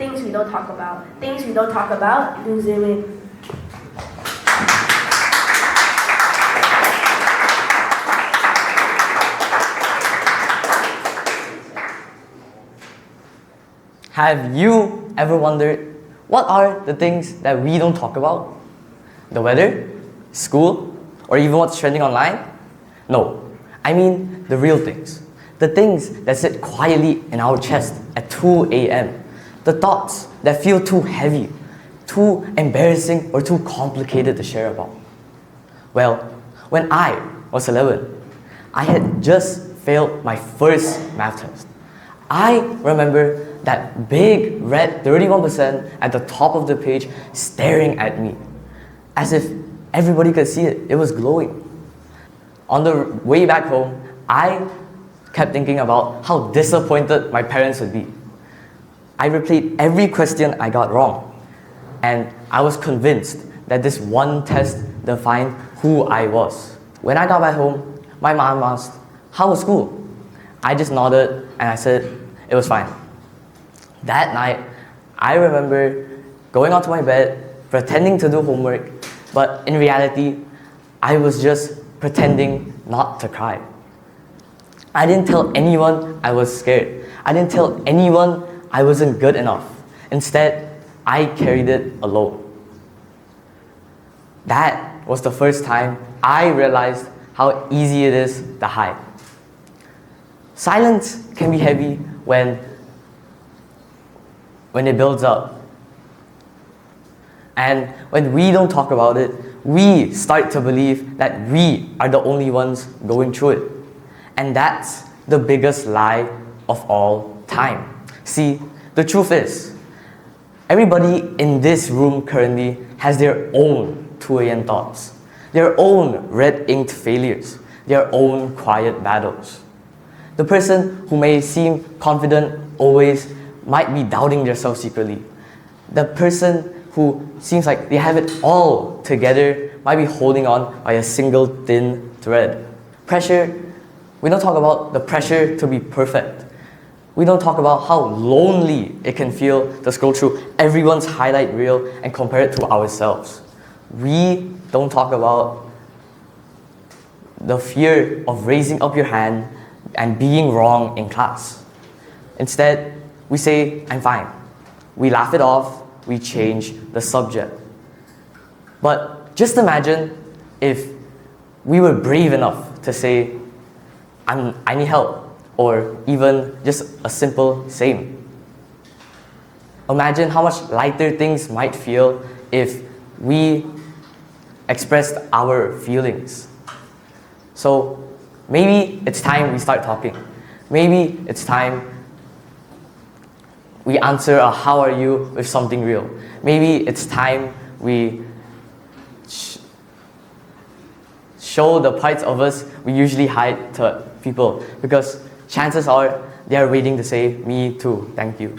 Things we don't talk about. Things we don't talk about, New Zealand. Have you ever wondered what are the things that we don't talk about? The weather, school, or even what's trending online? No, I mean the real things. The things that sit quietly in our chest at 2 a.m. The thoughts that feel too heavy, too embarrassing, or too complicated to share about. Well, when I was 11, I had just failed my first math test. I remember that big red 31% at the top of the page staring at me, as if everybody could see it. It was glowing. On the way back home, I kept thinking about how disappointed my parents would be. I replayed every question I got wrong, and I was convinced that this one test defined who I was. When I got back home, my mom asked, "How was school?" I just nodded and I said, "It was fine." That night, I remember going onto my bed, pretending to do homework, but in reality, I was just pretending not to cry. I didn't tell anyone I was scared. I didn't tell anyone I wasn't good enough. Instead, I carried it alone. That was the first time I realized how easy it is to hide. Silence can be heavy when it builds up. And when we don't talk about it, we start to believe that we are the only ones going through it. And that's the biggest lie of all time. See, the truth is, everybody in this room currently has their own 2 a.m. thoughts, their own red-inked failures, their own quiet battles. The person who may seem confident always might be doubting themselves secretly. The person who seems like they have it all together might be holding on by a single thin thread. Pressure, we don't talk about the pressure to be perfect. We don't talk about how lonely it can feel to scroll through everyone's highlight reel and compare it to ourselves. We don't talk about the fear of raising up your hand and being wrong in class. Instead, we say, "I'm fine." We laugh it off, we change the subject. But just imagine if we were brave enough to say, I need help, or even just a simple same. Imagine how much lighter things might feel if we expressed our feelings. So maybe it's time we start talking. Maybe it's time we answer a "how are you" with something real. Maybe it's time we show the parts of us we usually hide to people, because chances are they are waiting to say, "Me too, thank you."